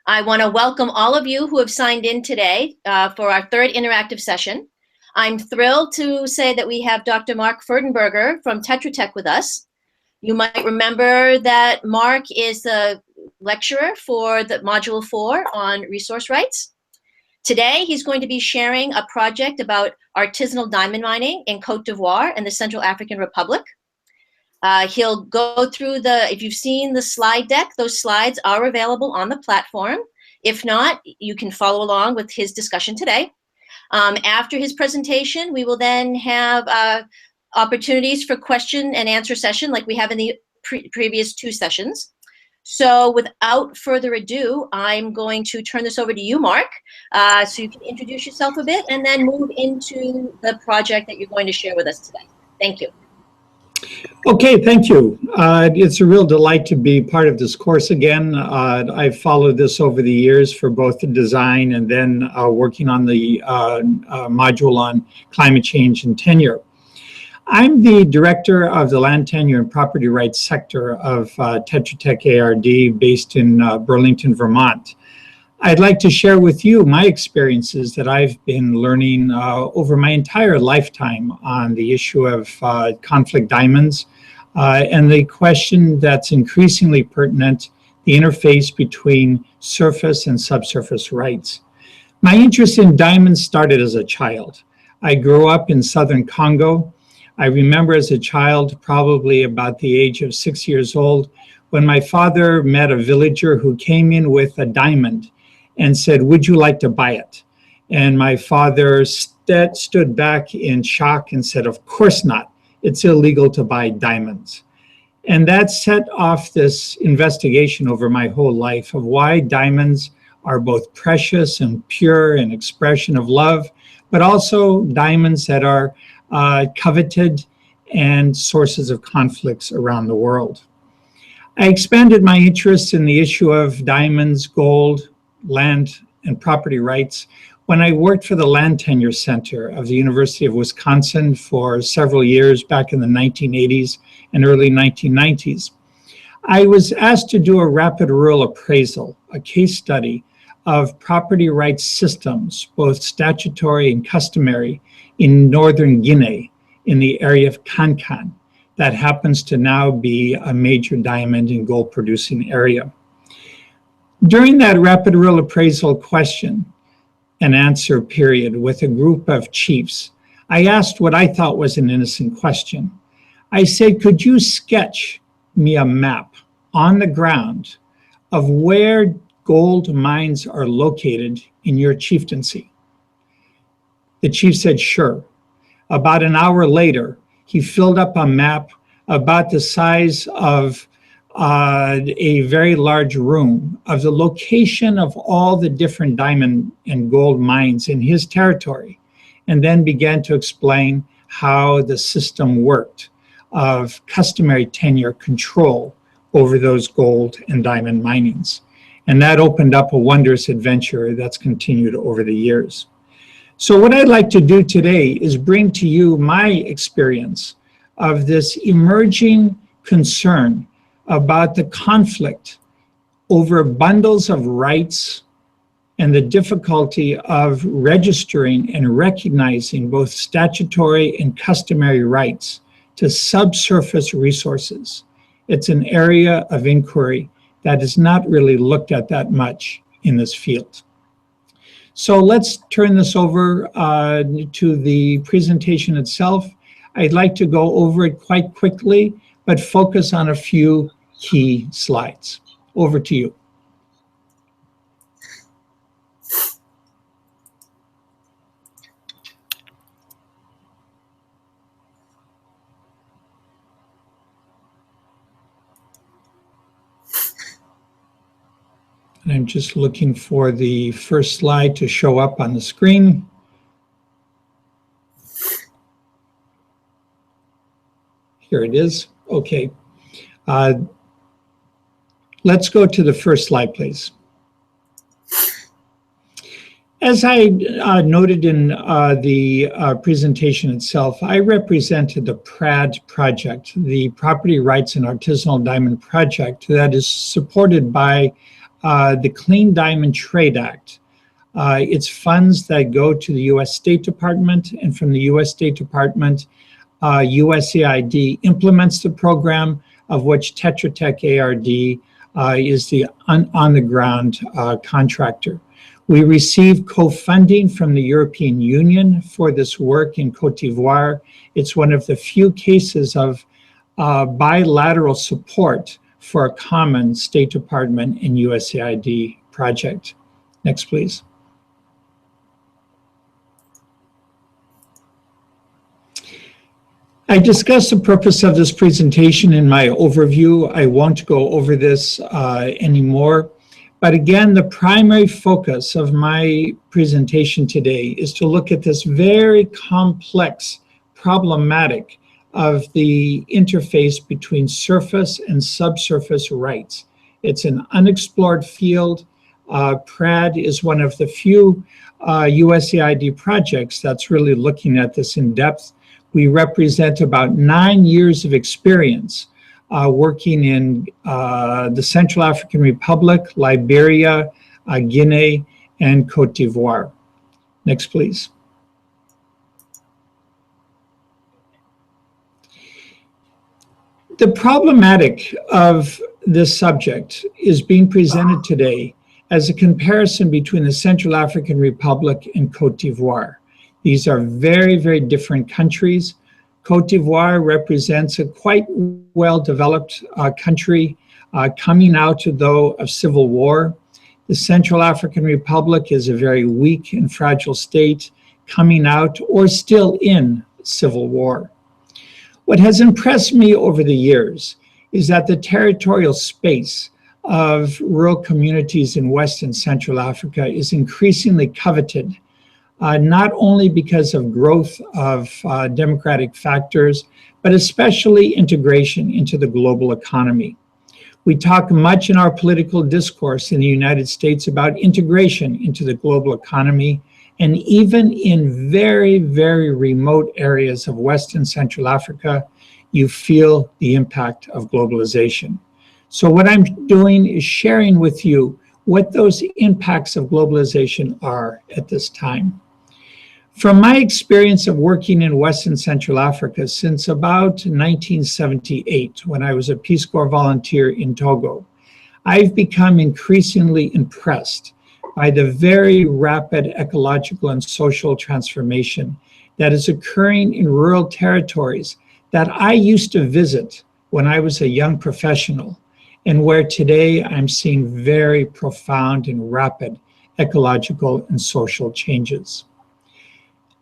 I want to welcome all of you who have signed in today for our third interactive session. I'm thrilled to say that we have Dr. Mark Freudenberger from Tetra with us. You might remember that Mark is the lecturer for the Module 4 on resource rights. Today, he's going to be sharing a project about artisanal diamond mining in Côte d'Ivoire and the Central African Republic. He'll go through if you've seen the slide deck, those slides are available on the platform. If not, you can follow along with his discussion today. After his presentation, we will then have opportunities for question and answer session like we have in the previous two sessions. So without further ado, I'm going to turn this over to you, Mark, so you can introduce yourself a bit and then move into the project that you're going to share with us today. Thank you. Okay, thank you. It's a real delight to be part of this course again. I've followed this over the years for both the design and then working on the module on climate change and tenure. I'm the director of the land tenure and property rights sector of Tetra Tech ARD based in Burlington, Vermont. I'd like to share with you my experiences that I've been learning over my entire lifetime on the issue of conflict diamonds and the question that's increasingly pertinent, the interface between surface and subsurface rights. My interest in diamonds started as a child. I grew up in southern Congo. I remember as a child, probably about the age of 6 years old, when my father met a villager who came in with a diamond and said, "Would you like to buy it?" And my father stood back in shock and said, "Of course not. It's illegal to buy diamonds." And that set off this investigation over my whole life of why diamonds are both precious and pure, an expression of love, but also diamonds that are coveted and sources of conflicts around the world. I expanded my interest in the issue of diamonds, gold, land, and property rights when I worked for the Land Tenure Center of the University of Wisconsin for several years back in the 1980s and early 1990s. I was asked to do a rapid rural appraisal, a case study of property rights systems, both statutory and customary, in northern Guinea, in the area of Kankan. That happens to now be a major diamond and gold producing area. During that rapid rural appraisal question and answer period with a group of chiefs, I asked what I thought was an innocent question. I said, "Could you sketch me a map on the ground of where gold mines are located in your chieftaincy?" The chief said, "Sure." About an hour later, he filled up a map about the size of a very large room of the location of all the different diamond and gold mines in his territory, and then began to explain how the system worked of customary tenure control over those gold and diamond minings. And that opened up a wondrous adventure that's continued over the years. So what I'd like to do today is bring to you my experience of this emerging concern about the conflict over bundles of rights and the difficulty of registering and recognizing both statutory and customary rights to subsurface resources. It's an area of inquiry that is not really looked at that much in this field. So let's turn this over to the presentation itself. I'd like to go over it quite quickly, but focus on a few key slides. Over to you. And I'm just looking for the first slide to show up on the screen. Here it is. Okay. Let's go to the first slide, please. As I noted in the presentation itself, I represented the PRAD project, the Property Rights and Artisanal Diamond Project, that is supported by the Clean Diamond Trade Act. It's funds that go to the U.S. State Department, and from the U.S. State Department, USAID implements the program, of which Tetra Tech ARD is the on-the-ground contractor. We receive co-funding from the European Union for this work in Côte d'Ivoire. It's one of the few cases of bilateral support for a common State Department and USAID project. Next, please. I discussed the purpose of this presentation in my overview. I won't go over this anymore. But again, the primary focus of my presentation today is to look at this very complex problematic of the interface between surface and subsurface rights. It's an unexplored field. PRAD is one of the few USAID projects that's really looking at this in depth. We represent about 9 years of experience working in the Central African Republic, Liberia, Guinea, and Côte d'Ivoire. Next, please. The problematic of this subject is being presented today as a comparison between the Central African Republic and Côte d'Ivoire. These are very, very different countries. Côte d'Ivoire represents a quite well-developed country coming out, though, of civil war. The Central African Republic is a very weak and fragile state coming out or still in civil war. What has impressed me over the years is that the territorial space of rural communities in West and Central Africa is increasingly coveted, not only because of growth of democratic factors, but especially integration into the global economy. We talk much in our political discourse in the United States about integration into the global economy, and even in very, very remote areas of West and Central Africa, you feel the impact of globalization. So what I'm doing is sharing with you what those impacts of globalization are at this time. From my experience of working in West and Central Africa since about 1978, when I was a Peace Corps volunteer in Togo, I've become increasingly impressed by the very rapid ecological and social transformation that is occurring in rural territories that I used to visit when I was a young professional, and where today I'm seeing very profound and rapid ecological and social changes.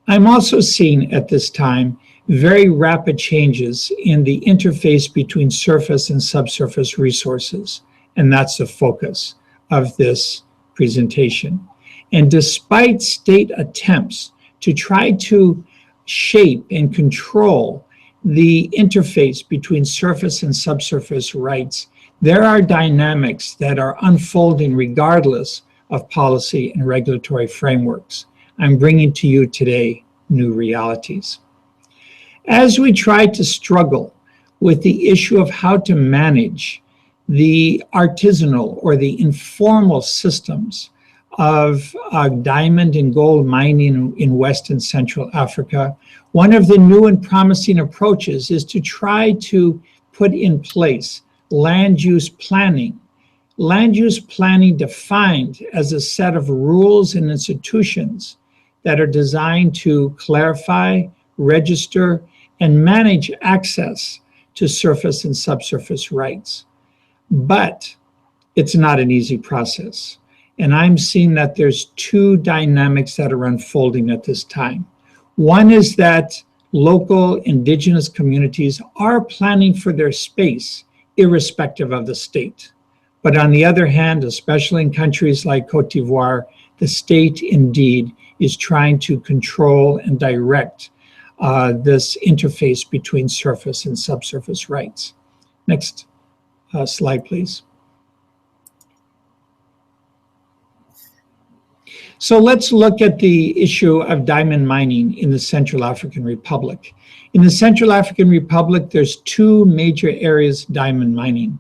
I'm also seeing at this time very rapid changes in the interface between surface and subsurface resources, and that's the focus of this presentation. And despite state attempts to try to shape and control the interface between surface and subsurface rights, there are dynamics that are unfolding regardless of policy and regulatory frameworks. I'm bringing to you today new realities. As we try to struggle with the issue of how to manage the artisanal or the informal systems of diamond and gold mining in West and Central Africa, one of the new and promising approaches is to try to put in place land use planning. Land use planning defined as a set of rules and institutions that are designed to clarify, register, and manage access to surface and subsurface rights. But it's not an easy process. And I'm seeing that there's two dynamics that are unfolding at this time. One is that local indigenous communities are planning for their space, irrespective of the state. But on the other hand, especially in countries like Côte d'Ivoire, the state indeed is trying to control and direct this interface between surface and subsurface rights. Next slide, please. So let's look at the issue of diamond mining in the Central African Republic. In the Central African Republic, there's two major areas of diamond mining.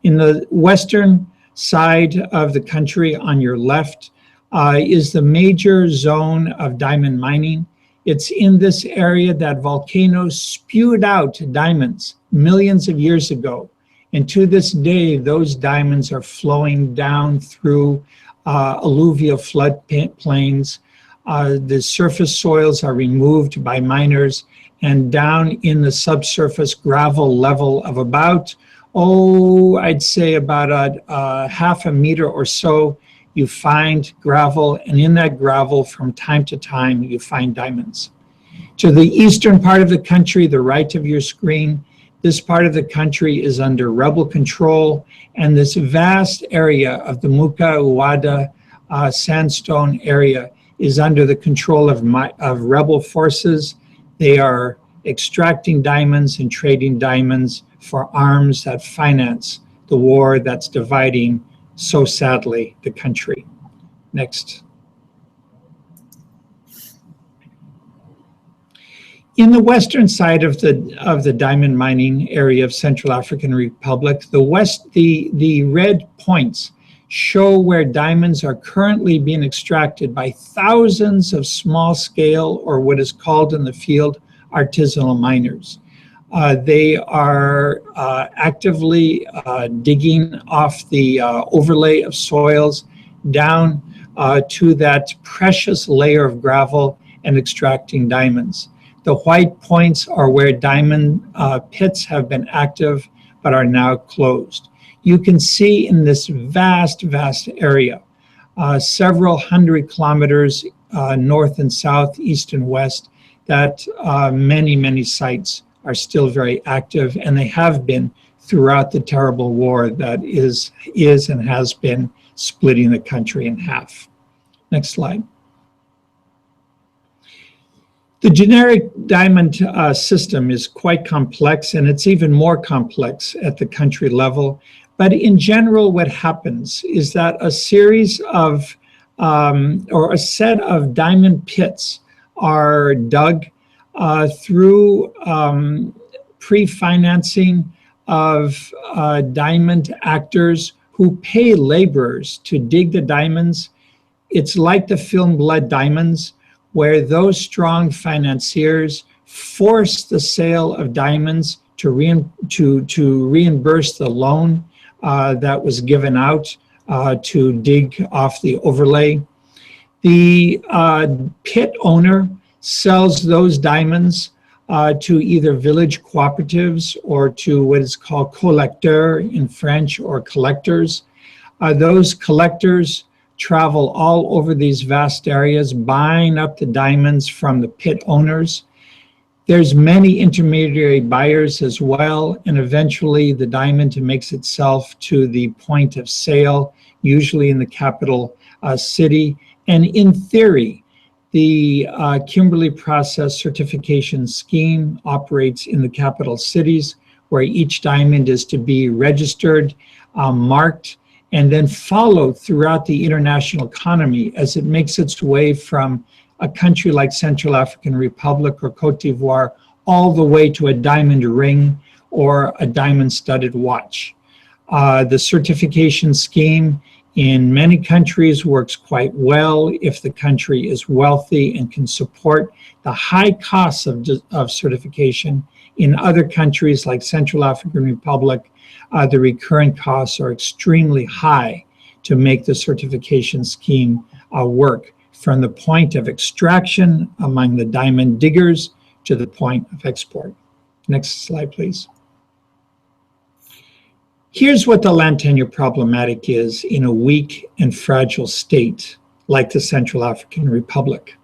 In the western side of the country on your left is the major zone of diamond mining. It's in this area that volcanoes spewed out diamonds millions of years ago. And to this day, those diamonds are flowing down through alluvial floodplains. The surface soils are removed by miners, and down in the subsurface gravel level of about, I'd say about a half a meter or so, you find gravel, and in that gravel, from time to time, you find diamonds. To the eastern part of the country, the right of your screen, this part of the country is under rebel control, and this vast area of the Muka-Uada sandstone area is under the control of rebel forces. They are extracting diamonds and trading diamonds for arms that finance the war that's dividing, so sadly, the country. Next. In the western side of the diamond mining area of Central African Republic, the red points show where diamonds are currently being extracted by thousands of small scale, or what is called in the field, artisanal miners. They are actively digging off the overlay of soils down to that precious layer of gravel and extracting diamonds. The white points are where diamond pits have been active but are now closed. You can see in this vast, vast area, several hundred kilometers north and south, east and west, that many, many sites are still very active, and they have been throughout the terrible war that is and has been splitting the country in half. Next slide. The generic diamond system is quite complex, and it's even more complex at the country level. But in general, what happens is that a series of, or a set of diamond pits are dug through pre-financing of diamond actors who pay laborers to dig the diamonds. It's like the film Blood Diamonds, where those strong financiers force the sale of diamonds to reimburse the loan that was given out to dig off the overlay. The pit owner sells those diamonds to either village cooperatives or to what is called collecteurs in French, or collectors. Those collectors travel all over these vast areas, buying up the diamonds from the pit owners. There's many intermediary buyers as well, and eventually the diamond makes itself to the point of sale, usually in the capital city. And in theory, the Kimberley Process Certification Scheme operates in the capital cities, where each diamond is to be registered, marked, and then followed throughout the international economy as it makes its way from a country like Central African Republic or Cote d'Ivoire all the way to a diamond ring or a diamond-studded watch. The certification scheme in many countries works quite well if the country is wealthy and can support the high costs of certification. In other countries like Central African Republic, the recurring costs are extremely high to make the certification scheme work from the point of extraction among the diamond diggers to the point of export. Next slide, please. Here's what the land tenure problematic is in a weak and fragile state like the Central African Republic.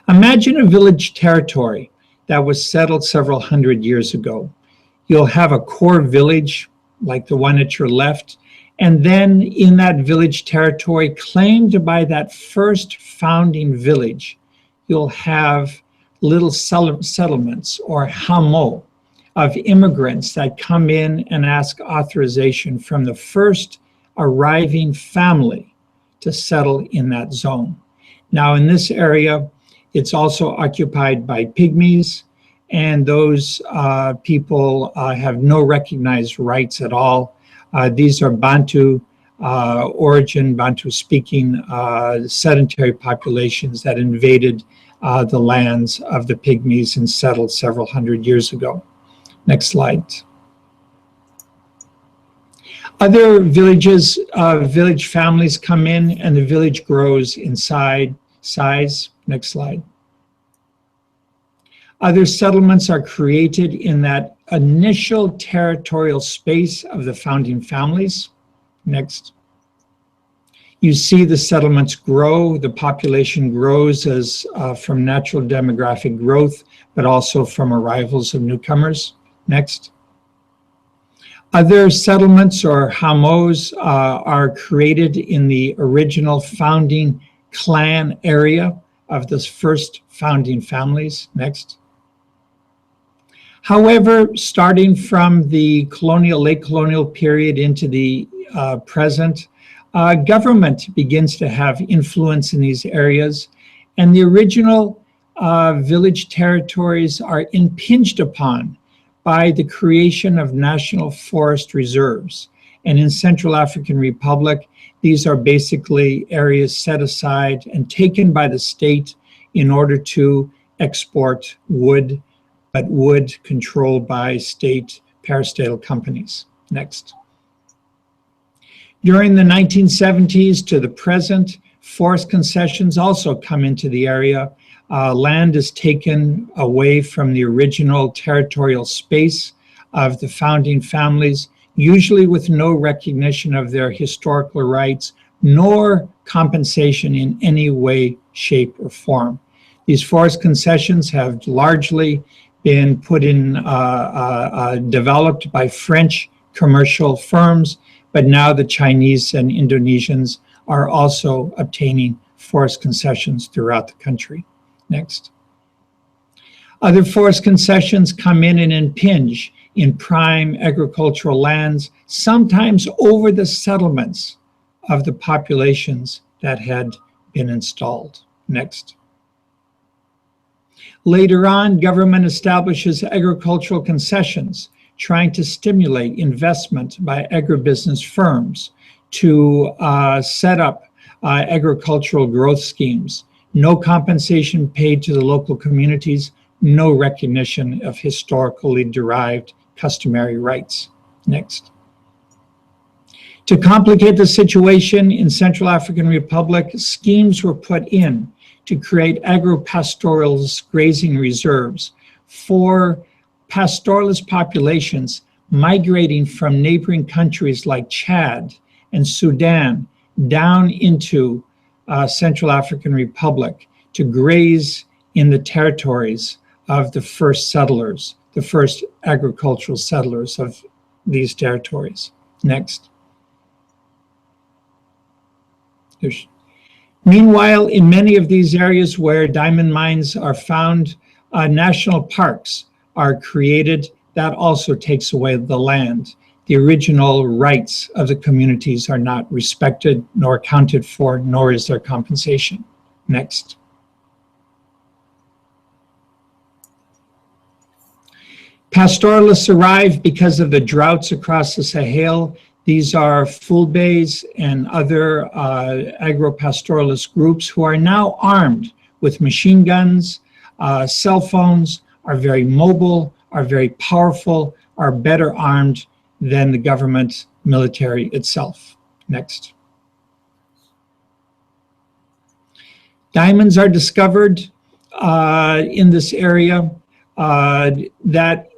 Imagine a village territory that was settled several hundred years ago. You'll have a core village like the one at your left, and then in that village territory claimed by that first founding village, you'll have little settlements or hameaux of immigrants that come in and ask authorization from the first arriving family to settle in that zone. Now in this area, it's also occupied by pygmies, and those people have no recognized rights at all. These are Bantu origin, Bantu-speaking sedentary populations that invaded the lands of the Pygmies and settled several hundred years ago. Next slide. Other villages, village families come in and the village grows in size. Next slide. Other settlements are created in that initial territorial space of the founding families. Next. You see the settlements grow, the population grows as from natural demographic growth, but also from arrivals of newcomers. Next. Other settlements or hameaux are created in the original founding clan area of the first founding families. Next. However, starting from the late colonial period into the present, government begins to have influence in these areas, and the original village territories are impinged upon by the creation of national forest reserves. And in Central African Republic, these are basically areas set aside and taken by the state in order to export wood, but wood controlled by state parastatal companies. Next. During the 1970s to the present, forest concessions also come into the area. Land is taken away from the original territorial space of the founding families, usually with no recognition of their historical rights, nor compensation in any way, shape, or form. These forest concessions have largely been put in, developed by French commercial firms, but now the Chinese and Indonesians are also obtaining forest concessions throughout the country. Next. Other forest concessions come in and impinge in prime agricultural lands, sometimes over the settlements of the populations that had been installed. Next. Later on, government establishes agricultural concessions, trying to stimulate investment by agribusiness firms to set up agricultural growth schemes. No compensation paid to the local communities, no recognition of historically derived customary rights. Next. To complicate the situation in Central African Republic, schemes were put in to create agro-pastoralist grazing reserves for pastoralist populations migrating from neighboring countries like Chad and Sudan down into Central African Republic to graze in the territories of the first settlers, the first agricultural settlers of these territories. Next. Meanwhile, in many of these areas where diamond mines are found, national parks are created. That also takes away the land. The original rights of the communities are not respected nor accounted for, nor is there compensation. Next. Pastoralists arrive because of the droughts across the Sahel. These are Fulbeys and other agro-pastoralist groups who are now armed with machine guns, cell phones, are very mobile, are very powerful, are better armed than the government military itself. Next. Diamonds are discovered in this area that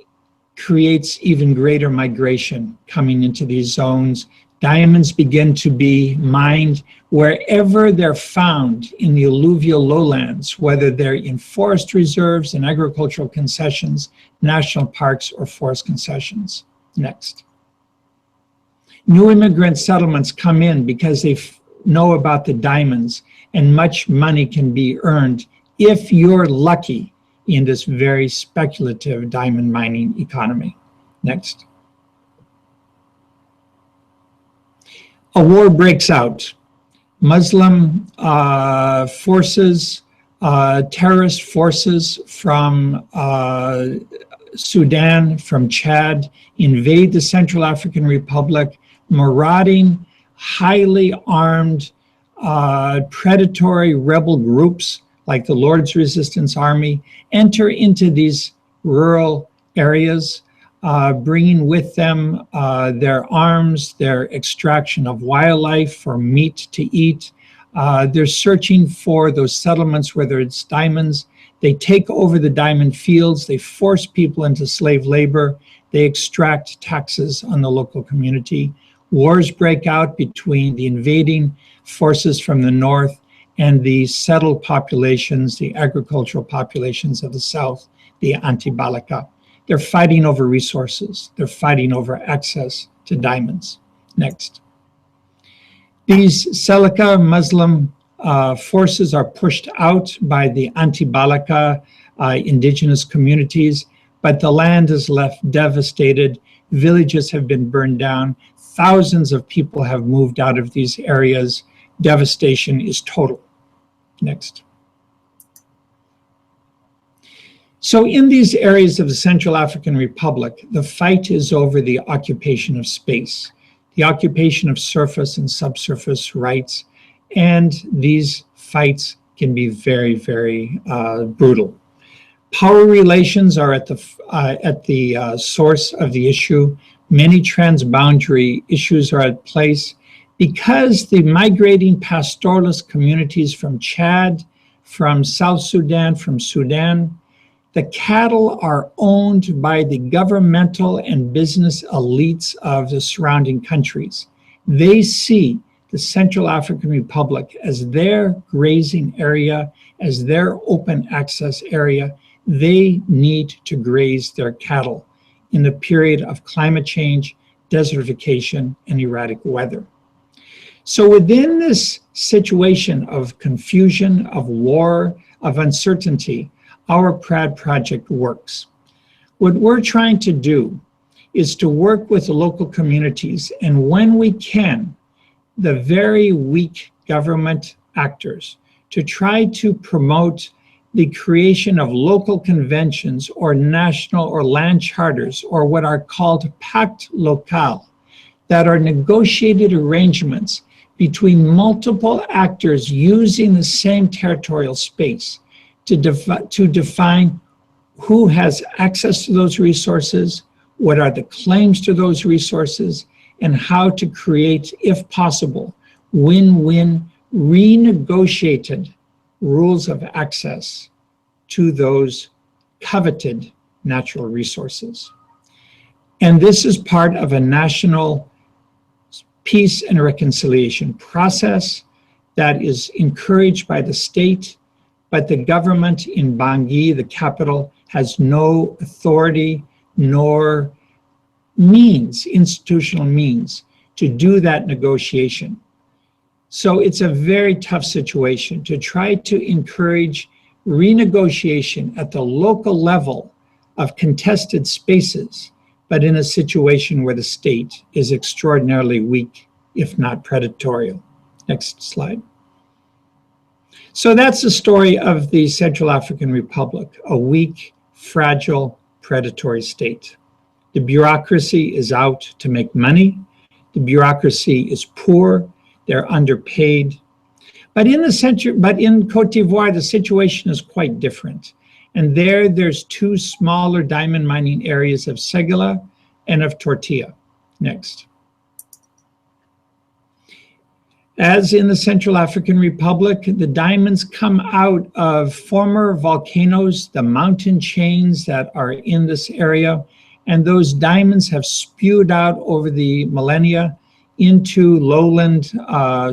creates even greater migration coming into these zones. Diamonds begin to be mined wherever they're found in the alluvial lowlands, whether they're in forest reserves and agricultural concessions, national parks, or forest concessions. Next. New immigrant settlements come in because they know about the diamonds, and much money can be earned if you're lucky in this very speculative diamond mining economy. Next. A war breaks out. Muslim forces, terrorist forces from Sudan, from Chad, invade the Central African Republic, marauding highly armed, predatory rebel groups like the Lord's Resistance Army enter into these rural areas, bringing with them their arms, their extraction of wildlife for meat to eat. They're searching for those settlements, whether it's diamonds. They take over the diamond fields. They force people into slave labor. They extract taxes on the local community. Wars break out between the invading forces from the north and the settled populations, the agricultural populations of the south, the Antibalaka. They're fighting over resources. They're fighting over access to diamonds. Next. These Seleka Muslim forces are pushed out by the Antibalaka indigenous communities, but the land is left devastated. Villages have been burned down. Thousands of people have moved out of these areas. Devastation is total. Next. So in these areas of the Central African Republic, the fight is over the occupation of space, the occupation of surface and subsurface rights, and these fights can be very, very brutal. Power relations are at the source of the issue. Many transboundary issues are at place because the migrating pastoralist communities from Chad, from South Sudan, from Sudan, the cattle are owned by the governmental and business elites of the surrounding countries. They see the Central African Republic as their grazing area, as their open access area. They need to graze their cattle in the period of climate change, desertification, and erratic weather. So within this situation of confusion, of war, of uncertainty, our PRAD project works. What we're trying to do is to work with the local communities, and when we can, the very weak government actors, to try to promote the creation of local conventions or national or land charters, or what are called pacte locale, that are negotiated arrangements between multiple actors using the same territorial space to define who has access to those resources, what are the claims to those resources, and how to create, if possible, win-win renegotiated rules of access to those coveted natural resources. And this is part of a national peace and reconciliation process that is encouraged by the state, but the government in Bangui, the capital, has no authority nor means, institutional means, to do that negotiation. So it's a very tough situation to try to encourage renegotiation at the local level of contested spaces, but in a situation where the state is extraordinarily weak, if not predatory. Next slide. So that's the story of the Central African Republic, a weak, fragile, predatory state. The bureaucracy is out to make money. The bureaucracy is poor. They're underpaid. But in Côte d'Ivoire, the situation is quite different. And there's two smaller diamond mining areas of Ségala and of Tortilla. Next. As in the Central African Republic, the diamonds come out of former volcanoes, the mountain chains that are in this area, and those diamonds have spewed out over the millennia into lowland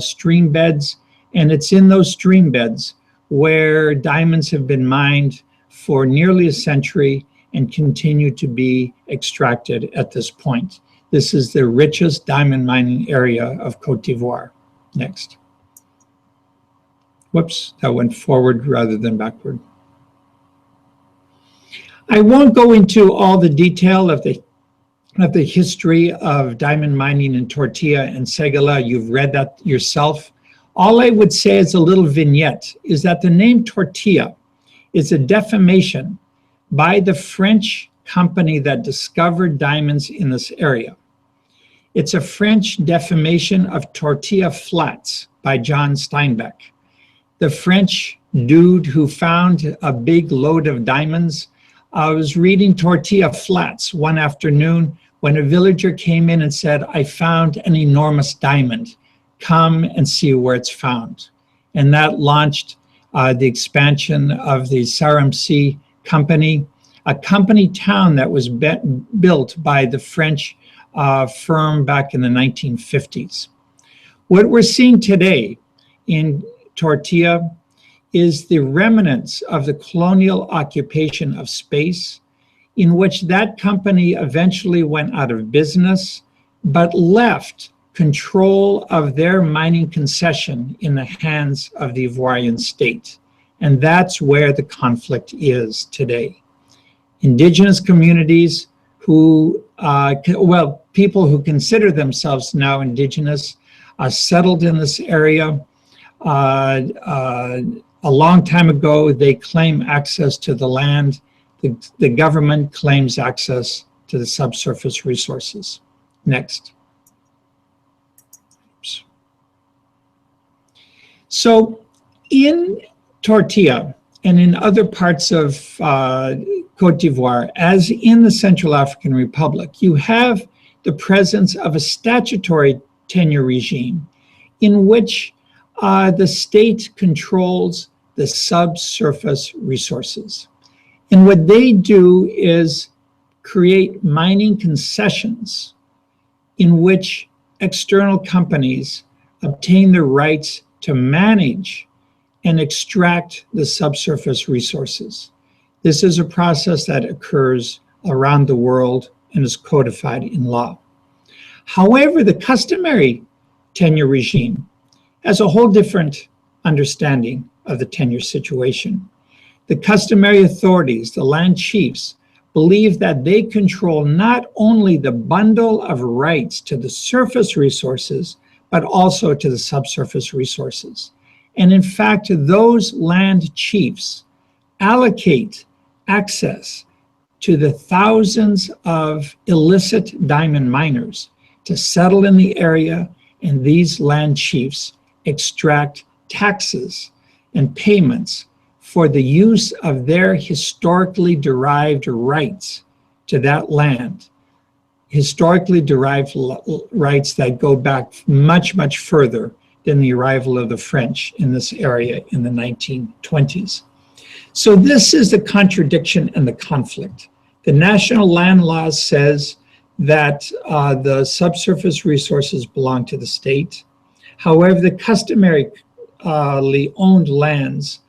stream beds, and it's in those stream beds where diamonds have been mined for nearly a century and continue to be extracted at this point. This is the richest diamond mining area of Côte d'Ivoire. Next. Whoops, that went forward rather than backward. I won't go into all the detail of the history of diamond mining in Tortilla and Ségala. You've read that yourself. All I would say as a little vignette is that the name Tortilla is a defamation by the French company that discovered diamonds in this area. It's a French defamation of tortilla flats by John Steinbeck. The French dude who found a big load of diamonds was reading tortilla flats one afternoon when a villager came in and said, "I found an enormous diamond. Come and see where it's found." And that launched the expansion of the Saramsi company, a company town that was built by the French firm back in the 1950s. What we're seeing today in tortilla is the remnants of the colonial occupation of space, in which that company eventually went out of business, but left control of their mining concession in the hands of the Ivoirian state. And that's where the conflict is today. Indigenous communities who, people who consider themselves now indigenous, settled in this area. A long time ago, they claim access to the land. The government claims access to the subsurface resources. Next. Oops. So in tortilla and in other parts of Côte d'Ivoire, as in the Central African Republic, you have the presence of a statutory tenure regime in which the state controls the subsurface resources. And what they do is create mining concessions in which external companies obtain the rights to manage and extract the subsurface resources. This is a process that occurs around the world and is codified in law. However, the customary tenure regime has a whole different understanding of the tenure situation. The customary authorities, the land chiefs, believe that they control not only the bundle of rights to the surface resources, but also to the subsurface resources. And in fact, those land chiefs allocate access to the thousands of illicit diamond miners to settle in the area, and these land chiefs extract taxes and payments for the use of their historically derived rights to that land, historically derived rights that go back much, much further than the arrival of the French in this area in the 1920s. So this is the contradiction and the conflict. The national land law says that the subsurface resources belong to the state. However, the customarily owned lands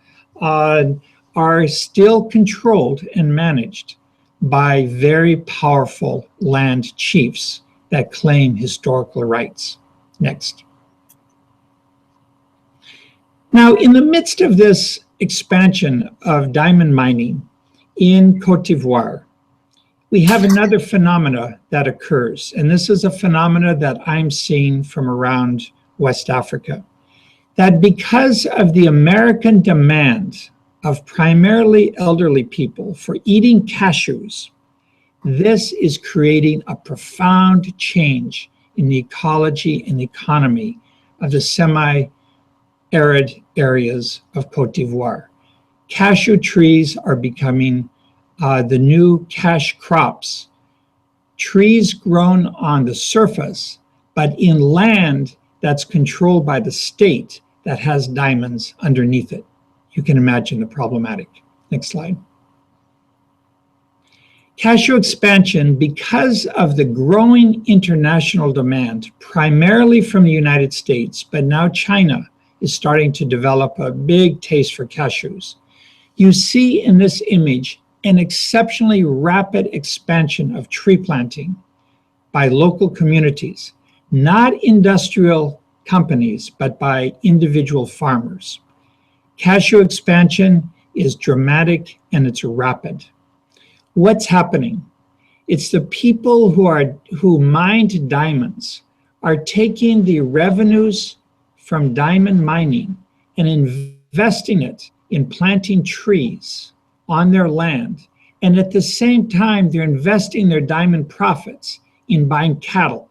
are still controlled and managed by very powerful land chiefs that claim historical rights. Next. Now, in the midst of this expansion of diamond mining in Côte d'Ivoire, we have another phenomena that occurs, and this is a phenomena that I'm seeing from around West Africa, that because of the American demand of primarily elderly people for eating cashews, this is creating a profound change in the ecology and economy of the semi-arid areas of Côte d'Ivoire. Cashew trees are becoming the new cash crops. Trees grown on the surface, but in land that's controlled by the state that has diamonds underneath it. You can imagine the problematic. Next slide. Cashew expansion, because of the growing international demand, primarily from the United States, but now China is starting to develop a big taste for cashews. You see in this image an exceptionally rapid expansion of tree planting by local communities, not industrial companies, but by individual farmers. Cashew expansion is dramatic and it's rapid. What's happening? It's the people who mined diamonds are taking the revenues from diamond mining and investing it in planting trees on their land. And at the same time, they're investing their diamond profits in buying cattle.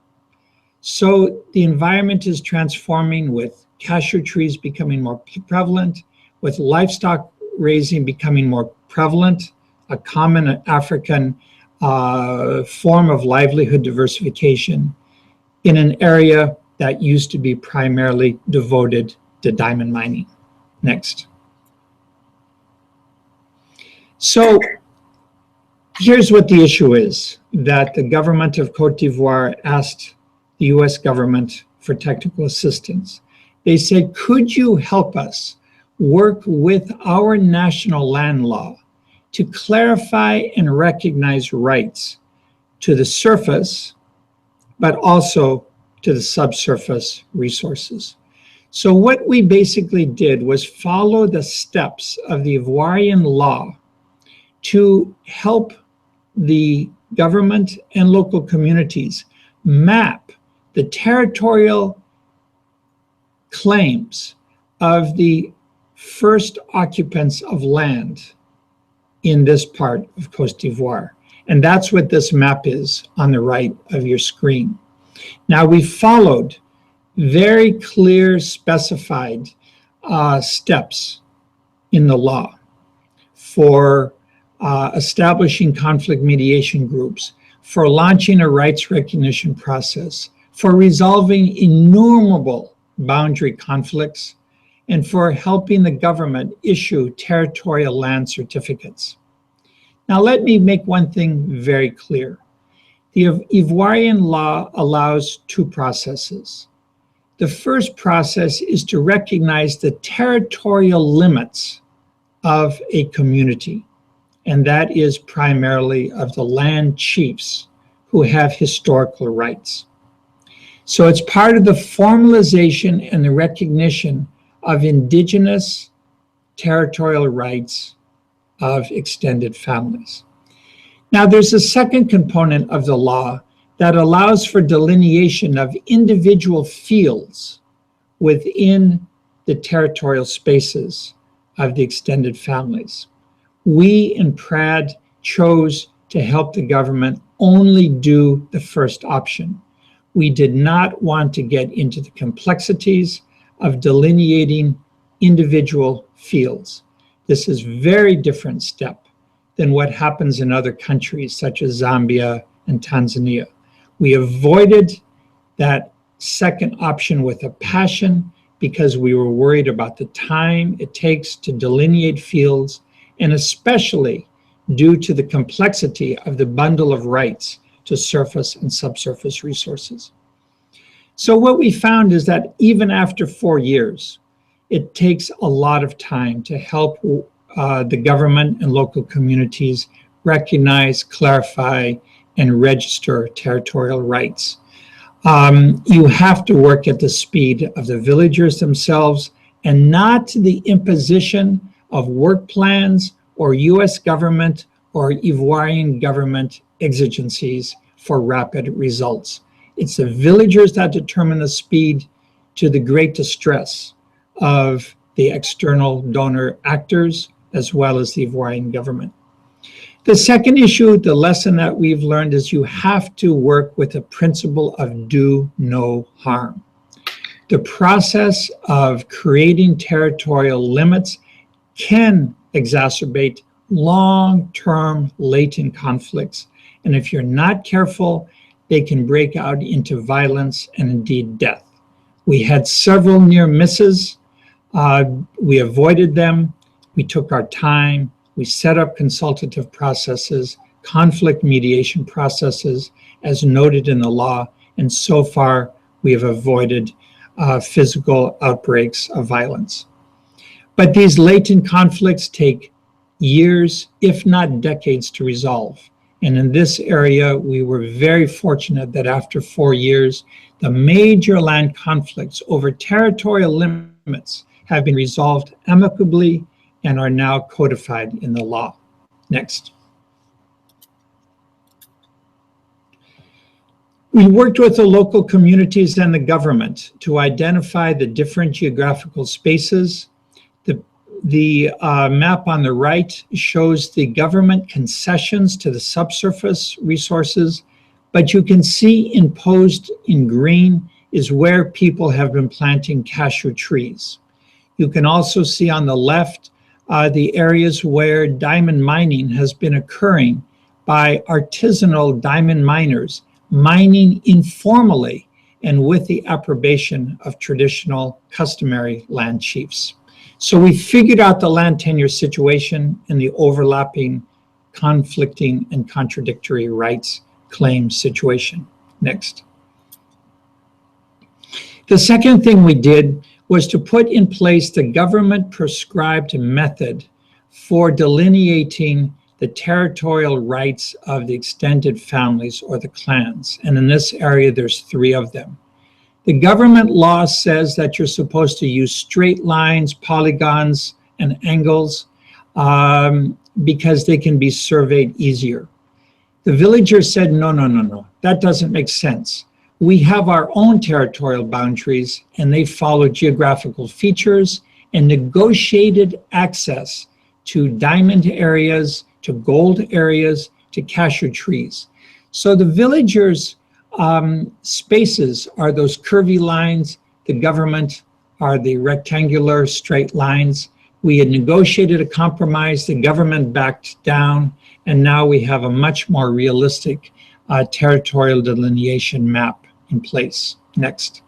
So the environment is transforming, with cashew trees becoming more prevalent, with livestock raising becoming more prevalent, a common African form of livelihood diversification in an area that used to be primarily devoted to diamond mining. Next. So here's what the issue is, that the government of Cote d'Ivoire asked the US government for technical assistance. They said, could you help us work with our national land law to clarify and recognize rights to the surface, but also to the subsurface resources? So what we basically did was follow the steps of the Ivoirian law to help the government and local communities map the territorial claims of the first occupants of land in this part of Cote d'Ivoire. And that's what this map is on the right of your screen. Now, we followed very clear specified steps in the law for establishing conflict mediation groups, for launching a rights recognition process, for resolving innumerable boundary conflicts, and for helping the government issue territorial land certificates. Now, let me make one thing very clear. The Ivoirian law allows two processes. The first process is to recognize the territorial limits of a community, and that is primarily of the land chiefs who have historical rights. So it's part of the formalization and the recognition of indigenous territorial rights of extended families. Now, there's a second component of the law that allows for delineation of individual fields within the territorial spaces of the extended families. We in PRAD chose to help the government only do the first option. We did not want to get into the complexities of delineating individual fields. This is a very different step than what happens in other countries such as Zambia and Tanzania. We avoided that second option with a passion because we were worried about the time it takes to delineate fields, and especially due to the complexity of the bundle of rights to surface and subsurface resources. So what we found is that even after 4 years, it takes a lot of time to help the government and local communities recognize, clarify, and register territorial rights. You have to work at the speed of the villagers themselves and not to the imposition of work plans or US government or Ivoirian government exigencies for rapid results. It's the villagers that determine the speed, to the great distress of the external donor actors as well as the Ivoirian government. The second issue, the lesson that we've learned, is you have to work with the principle of do no harm. The process of creating territorial limits can exacerbate long-term latent conflicts. And if you're not careful, they can break out into violence and indeed death. We had several near misses. We avoided them. We took our time. We set up consultative processes, conflict mediation processes, as noted in the law. And so far, we have avoided physical outbreaks of violence. But these latent conflicts take years, if not decades, to resolve. And in this area, we were very fortunate that after 4 years, the major land conflicts over territorial limits have been resolved amicably and are now codified in the law. Next. We worked with the local communities and the government to identify the different geographical spaces. The map on the right shows the government concessions to the subsurface resources, But you can see imposed in green is where people have been planting cashew trees. You can also see on the left the areas where diamond mining has been occurring by artisanal diamond miners, mining informally and with the approbation of traditional customary land chiefs. So we figured out the land tenure situation and the overlapping, conflicting, and contradictory rights claim situation. Next. The second thing we did was to put in place the government prescribed method for delineating the territorial rights of the extended families or the clans. And in this area, there's 3 of them. The government law says that you're supposed to use straight lines, polygons, and angles because they can be surveyed easier. The villagers said, no, that doesn't make sense. We have our own territorial boundaries and they follow geographical features and negotiated access to diamond areas, to gold areas, to cashew trees. So the villagers' spaces are those curvy lines, the government are the rectangular straight lines. We had negotiated a compromise, the government backed down, and now we have a much more realistic territorial delineation map in place. Next.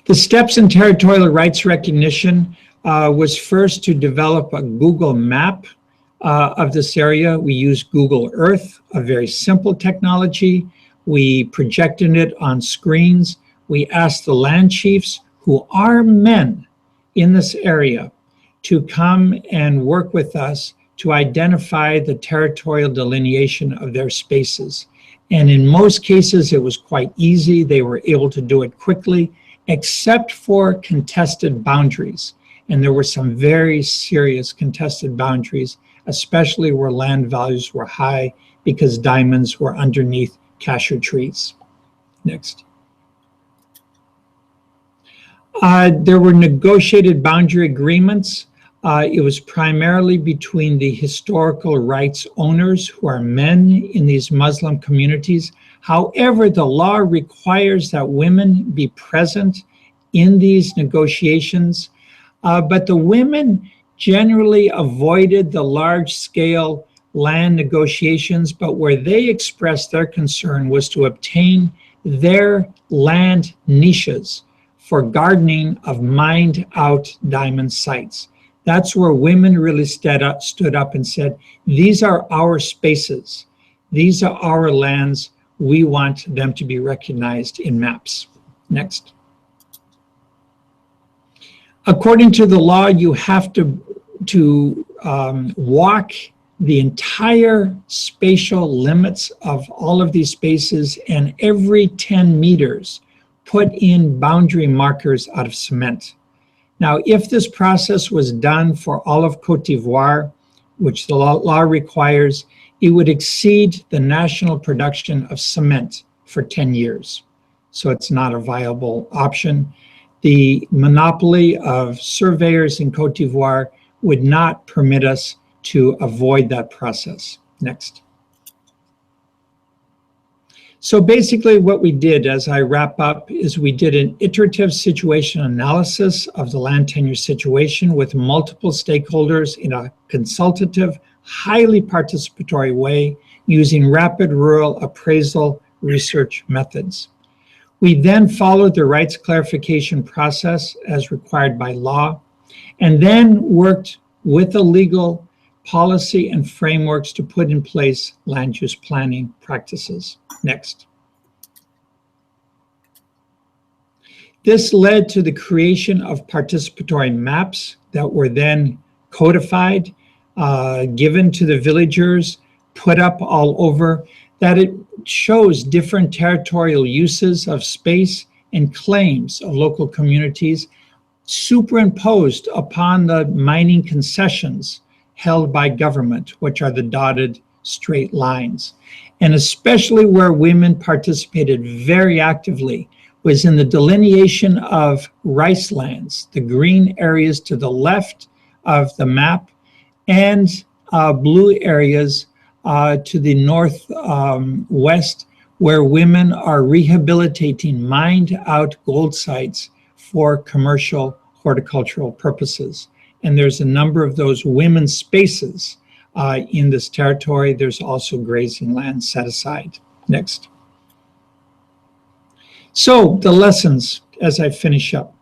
The steps in territorial rights recognition was first to develop a Google map of this area. We used Google Earth, a very simple technology. We projected it on screens. We asked the land chiefs, who are men in this area, to come and work with us to identify the territorial delineation of their spaces. And in most cases, it was quite easy. They were able to do it quickly, except for contested boundaries. And there were some very serious contested boundaries, especially where land values were high because diamonds were underneath cashew trees. Next. There were negotiated boundary agreements. It was primarily between the historical rights owners, who are men in these Muslim communities. However, the law requires that women be present in these negotiations, but the women generally avoided the large-scale land negotiations, but where they expressed their concern was to obtain their land niches for gardening of mined-out diamond sites. That's where women really stood up and said, these are our spaces. These are our lands. We want them to be recognized in maps. Next. According to the law, you have to walk the entire spatial limits of all of these spaces, and every 10 meters put in boundary markers out of cement. Now, if this process was done for all of Côte d'Ivoire, which the law requires, it would exceed the national production of cement for 10 years. So it's not a viable option. The monopoly of surveyors in Côte d'Ivoire would not permit us to avoid that process. Next. So basically what we did, as I wrap up, is we did an iterative situation analysis of the land tenure situation with multiple stakeholders in a consultative, highly participatory way using rapid rural appraisal research methods. We then followed the rights clarification process as required by law, and then worked with the legal policy and frameworks to put in place land use planning practices. Next. This led to the creation of participatory maps that were then codified, given to the villagers, put up all over, that it shows different territorial uses of space and claims of local communities superimposed upon the mining concessions held by government, which are the dotted straight lines. And especially where women participated very actively was in the delineation of rice lands, the green areas to the left of the map, and blue areas to the north west, where women are rehabilitating mined out gold sites for commercial horticultural purposes. And there's a number of those women's spaces in this territory. There's also grazing land set aside. Next. So the lessons as I finish up.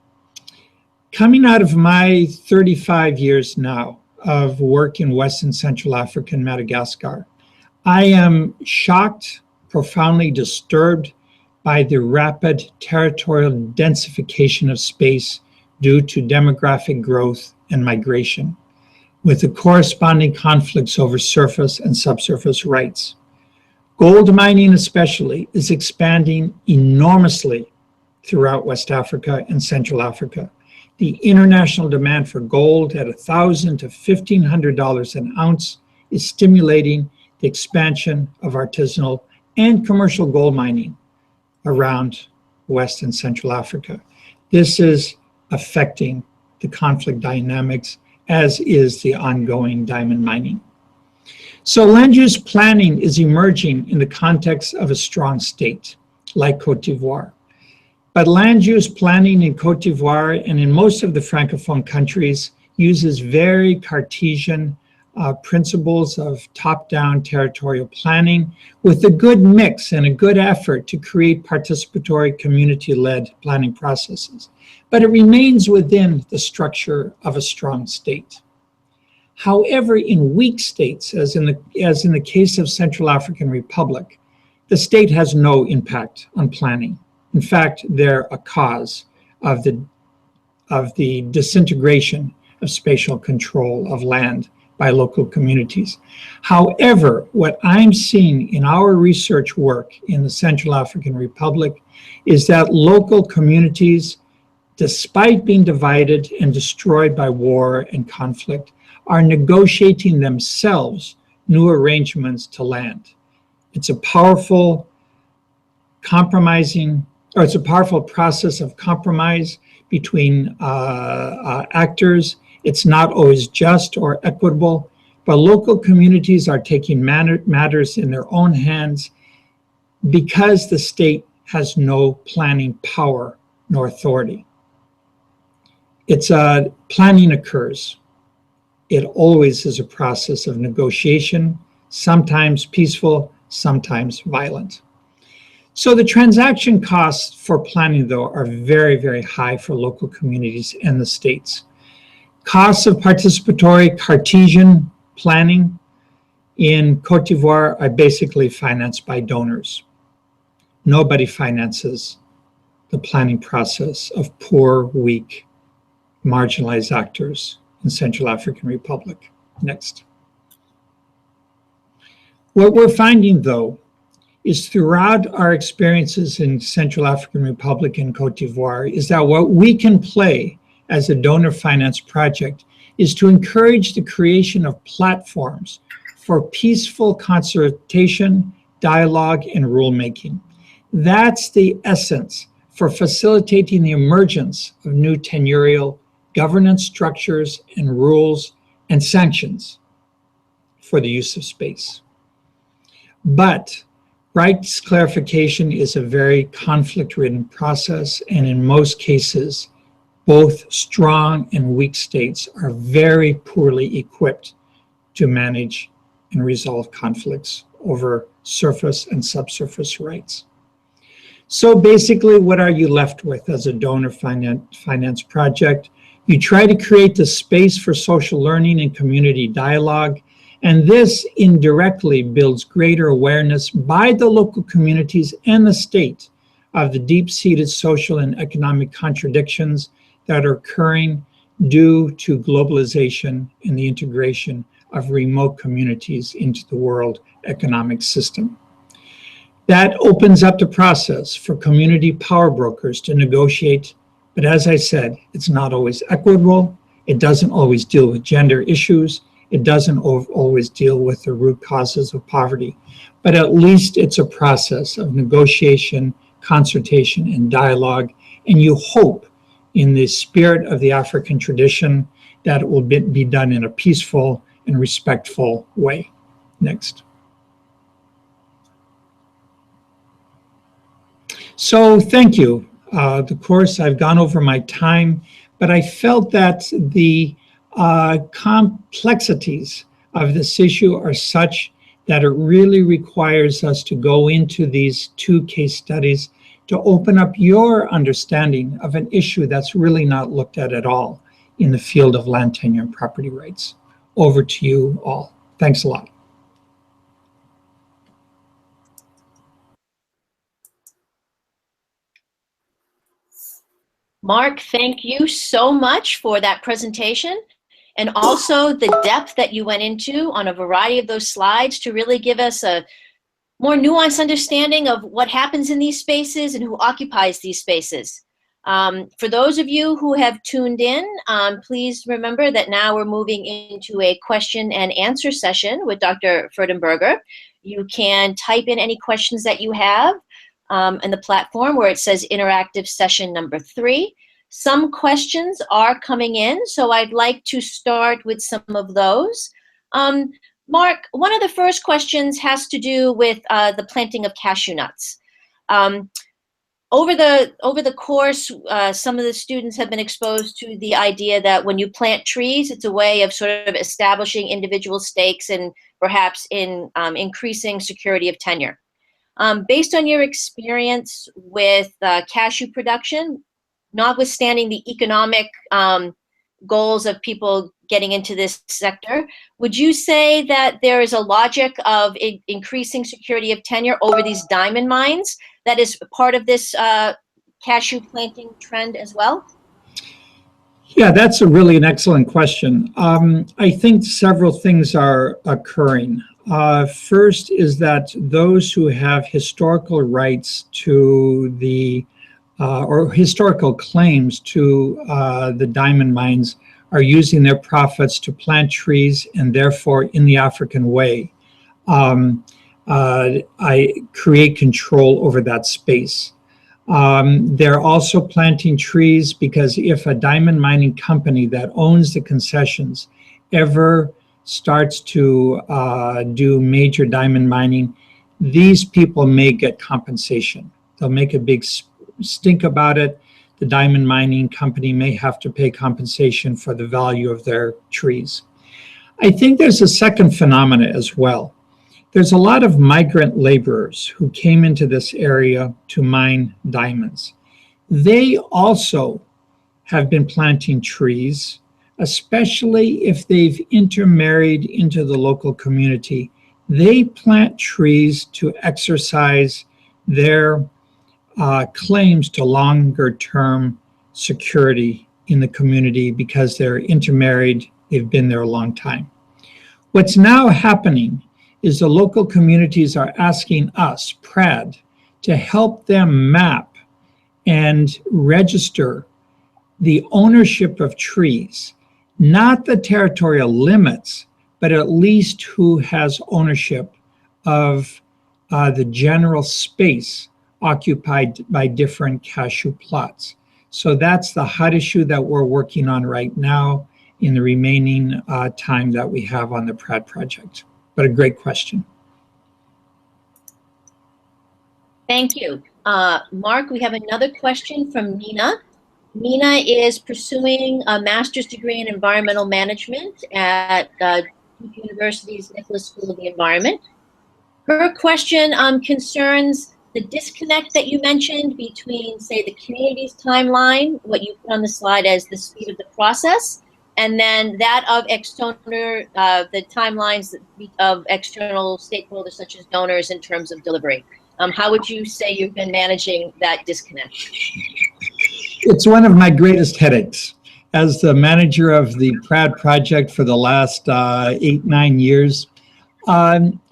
Coming out of my 35 years now of work in West and Central Africa and Madagascar, I am shocked, profoundly disturbed by the rapid territorial densification of space due to demographic growth and migration, with the corresponding conflicts over surface and subsurface rights. Gold mining especially is expanding enormously throughout West Africa and Central Africa. The international demand for gold at $1,000 to $1,500 an ounce is stimulating the expansion of artisanal and commercial gold mining around West and Central Africa. This is affecting the conflict dynamics, as is the ongoing diamond mining. So land use planning is emerging in the context of a strong state, like Côte d'Ivoire. But land use planning in Côte d'Ivoire and in most of the francophone countries uses very Cartesian principles of top-down territorial planning with a good mix and a good effort to create participatory community-led planning processes. But it remains within the structure of a strong state. However, in weak states, as in the case of Central African Republic, the state has no impact on planning. In fact, they're a cause of the disintegration of spatial control of land by local communities. However, what I'm seeing in our research work in the Central African Republic is that local communities, despite being divided and destroyed by war and conflict, are negotiating themselves new arrangements to land. It's a powerful process of compromise between actors. It's not always just or equitable, but local communities are taking matters in their own hands because the state has no planning power nor authority. Planning occurs. It always is a process of negotiation, sometimes peaceful, sometimes violent. So the transaction costs for planning, though, are very, very high for local communities and the states. Costs of participatory Cartesian planning in Côte d'Ivoire are basically financed by donors. Nobody finances the planning process of poor, weak, marginalized actors in Central African Republic. Next. What we're finding, though, is throughout our experiences in Central African Republic and Côte d'Ivoire is that what we can play as a donor-financed project is to encourage the creation of platforms for peaceful consultation, dialogue, and rulemaking. That's the essence for facilitating the emergence of new tenurial governance structures and rules and sanctions for the use of space. But rights clarification is a very conflict-ridden process, and in most cases, both strong and weak states are very poorly equipped to manage and resolve conflicts over surface and subsurface rights. So basically, what are you left with as a donor finance project? You try to create the space for social learning and community dialogue, and this indirectly builds greater awareness by the local communities and the state of the deep-seated social and economic contradictions that are occurring due to globalization and the integration of remote communities into the world economic system. That opens up the process for community power brokers to negotiate, but as I said, it's not always equitable. It doesn't always deal with gender issues. It doesn't always deal with the root causes of poverty, but at least it's a process of negotiation, consultation, and dialogue, and you hope in the spirit of the African tradition that it will be done in a peaceful and respectful way. Next. So thank you. Of course, I've gone over my time, but I felt that the complexities of this issue are such that it really requires us to go into these 2 case studies to open up your understanding of an issue that's really not looked at all in the field of land tenure and property rights. Over to you all. Thanks a lot. Mark, thank you so much for that presentation, and also the depth that you went into on a variety of those slides to really give us a more nuanced understanding of what happens in these spaces and who occupies these spaces. For those of you who have tuned in, please remember that now we're moving into a question and answer session with Dr. Freudenberger. You can type in any questions that you have in the platform where it says interactive session number 3. Some questions are coming in, so I'd like to start with some of those. Mark, one of the first questions has to do with the planting of cashew nuts. Over the course, some of the students have been exposed to the idea that when you plant trees, it's a way of sort of establishing individual stakes and perhaps in increasing security of tenure. Based on your experience with cashew production, notwithstanding the economic goals of people getting into this sector, would you say that there is a logic of increasing security of tenure over these diamond mines that is part of this cashew planting trend as well? Yeah, that's really an excellent question. I think several things are occurring. First is that those who have historical rights to the or historical claims to the diamond mines are using their profits to plant trees, and therefore in the African way, I create control over that space. They're also planting trees because if a diamond mining company that owns the concessions ever starts to do major diamond mining, these people may get compensation. They'll make a big stink about it. The diamond mining company may have to pay compensation for the value of their trees. I think there's a second phenomena as well. There's a lot of migrant laborers who came into this area to mine diamonds. They also have been planting trees, especially if they've intermarried into the local community. They plant trees to exercise their claims to longer term security in the community because they're intermarried, they've been there a long time. What's now happening is the local communities are asking us, PRAD, to help them map and register the ownership of trees, not the territorial limits, but at least who has ownership of the general space occupied by different cashew plots. So that's the hot issue that we're working on right now in the remaining time that we have on the PRAD project. But a great question. Thank you. Mark, we have another question from Nina. Nina is pursuing a master's degree in environmental management at Duke University's Nicholas School of the Environment. Her question concerns the disconnect that you mentioned between, say, the community's timeline, what you put on the slide as the speed of the process, and then that of external, the timelines of external stakeholders such as donors in terms of delivery. How would you say you've been managing that disconnect? It's one of my greatest headaches. As the manager of the PRAD project for the last 8-9 years,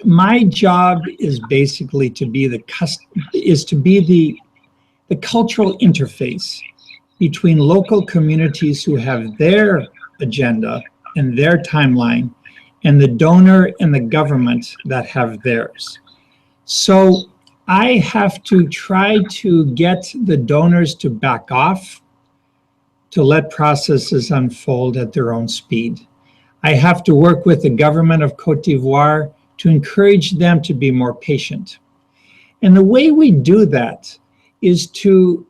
my job is basically to be the cultural interface between local communities who have their agenda and their timeline and the donor and the government that have theirs. So I have to try to get the donors to back off, to let processes unfold at their own speed. I have to work with the government of Cote d'Ivoire to encourage them to be more patient. And the way we do that is to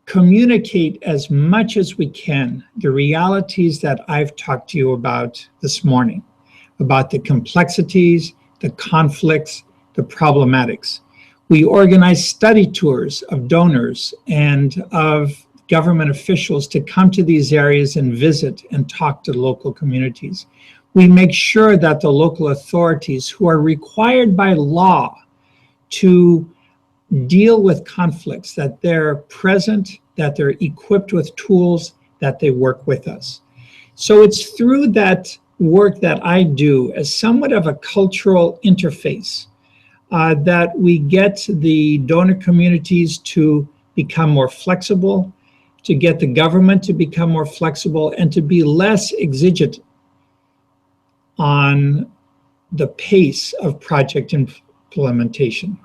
communicate as much as we can the realities that I've talked to you about this morning, about the complexities, the conflicts, the problematics. We organize study tours of donors and of government officials to come to these areas and visit and talk to local communities. We make sure that the local authorities, who are required by law to deal with conflicts, that they're present, that they're equipped with tools, that they work with us. So it's through that work that I do as somewhat of a cultural interface that we get the donor communities to become more flexible, to get the government to become more flexible, and to be less exigent on the pace of project implementation.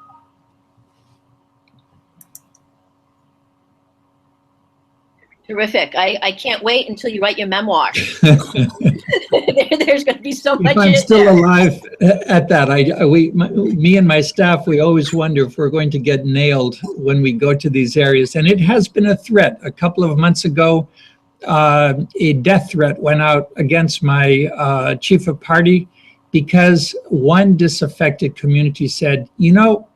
Terrific. I can't wait until you write your memoir. There's going to be so much in it. If I'm still alive at that, me and my staff, we always wonder if we're going to get nailed when we go to these areas. And it has been a threat. A couple of months ago, a death threat went out against my chief of party because one disaffected community said, you know,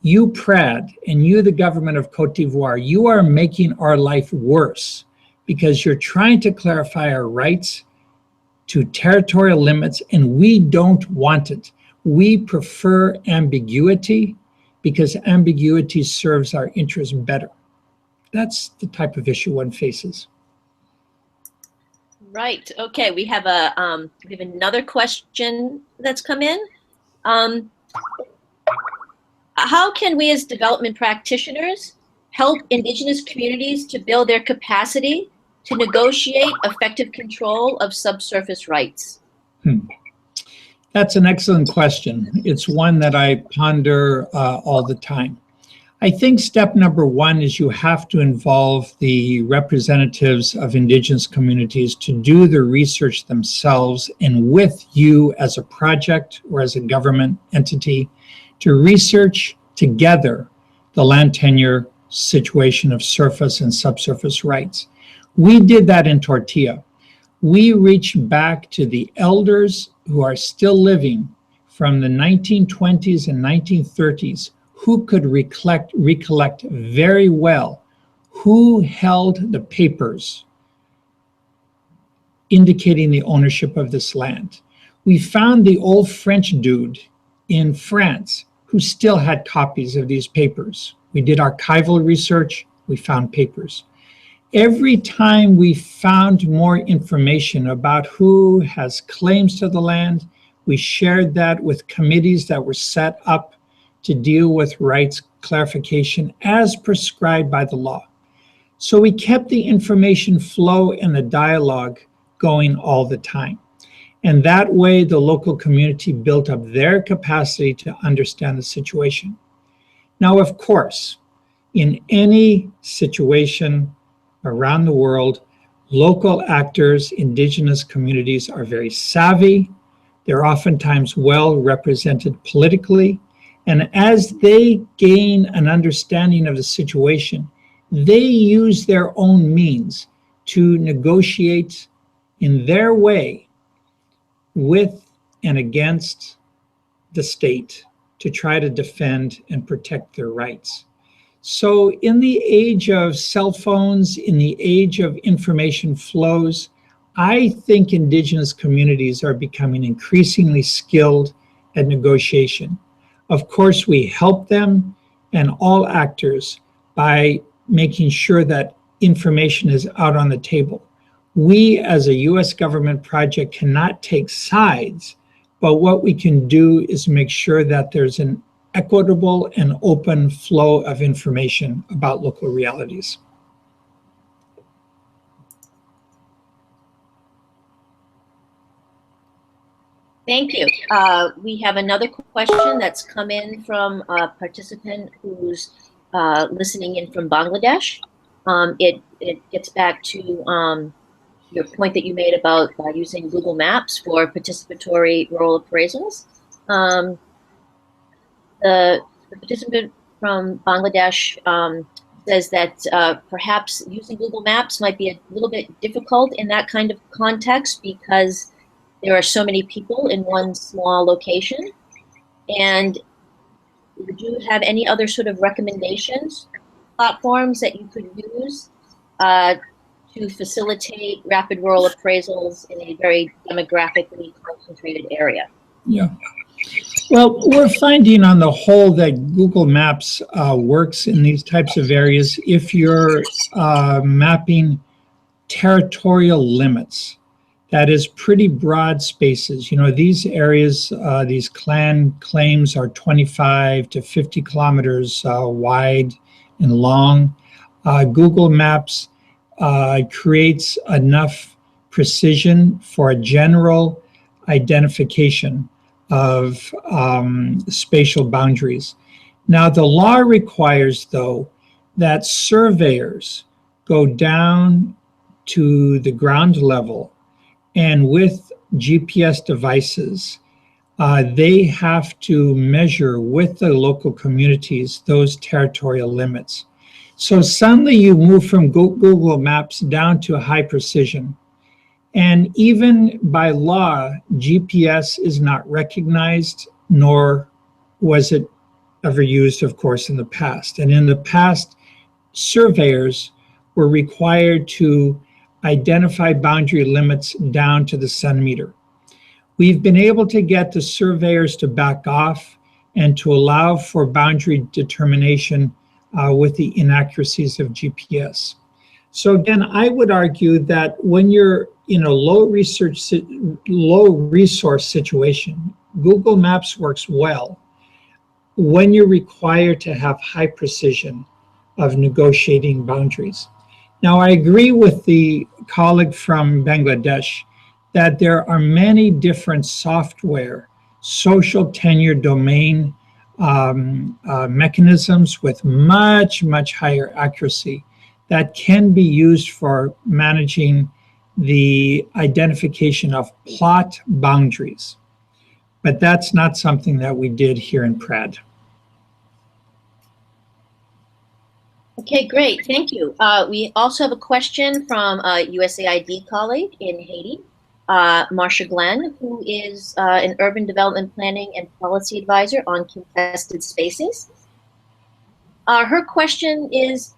you, Prad, and you, the government of Cote d'Ivoire, you are making our life worse because you're trying to clarify our rights to territorial limits, and we don't want it. We prefer ambiguity because ambiguity serves our interests better. That's the type of issue one faces. Right. Okay. We have another question that's come in. How can we as development practitioners help Indigenous communities to build their capacity to negotiate effective control of subsurface rights? That's an excellent question. It's one that I ponder all the time. I think step number one is you have to involve the representatives of Indigenous communities to do the research themselves and with you as a project or as a government entity to research together the land tenure situation of surface and subsurface rights. We did that in Tortilla. We reached back to the elders who are still living from the 1920s and 1930s who could recollect very well who held the papers indicating the ownership of this land. We found the old French dude in France who still had copies of these papers. We did archival research, we found papers. Every time we found more information about who has claims to the land, we shared that with committees that were set up to deal with rights clarification as prescribed by the law. So we kept the information flow and the dialogue going all the time. And that way, the local community built up their capacity to understand the situation. Now, of course, in any situation around the world, local actors, Indigenous communities are very savvy. They're oftentimes well represented politically. And as they gain an understanding of the situation, they use their own means to negotiate in their way with and against the state to try to defend and protect their rights. So in the age of cell phones, in the age of information flows, I think Indigenous communities are becoming increasingly skilled at negotiation. Of course, we help them and all actors by making sure that information is out on the table. We, as a US government project, cannot take sides, but what we can do is make sure that there's an equitable and open flow of information about local realities. Thank you. We have another question that's come in from a participant who's listening in from Bangladesh. It gets back to your point that you made about using Google Maps for participatory rural appraisals. The participant from Bangladesh says that perhaps using Google Maps might be a little bit difficult in that kind of context because there are so many people in one small location. And do you have any other sort of recommendations, platforms that you could use to facilitate rapid rural appraisals in a very demographically concentrated area? Yeah. Well, we're finding on the whole that Google Maps works in these types of areas if you're mapping territorial limits. That is pretty broad spaces. You know, these areas, these clan claims are 25 to 50 kilometers wide and long. Google Maps creates enough precision for a general identification of spatial boundaries. Now, the law requires, though, that surveyors go down to the ground level, and with GPS devices, they have to measure with the local communities those territorial limits. So suddenly you move from Google Maps down to high precision. And even by law, GPS is not recognized, nor was it ever used, of course, in the past. And in the past, surveyors were required to identify boundary limits down to the centimeter. We've been able to get the surveyors to back off and to allow for boundary determination with the inaccuracies of GPS. So again, I would argue that when you're in a low resource situation, Google Maps works well when you're required to have high precision of negotiating boundaries. Now, I agree with the colleague from Bangladesh that there are many different software, social tenure domain mechanisms with much, much higher accuracy that can be used for managing the identification of plot boundaries. But that's not something that we did here in Pratt. Okay, great, thank you. We also have a question from a USAID colleague in Haiti, Marcia Glenn, who is an urban development planning and policy advisor on contested spaces. Her question is,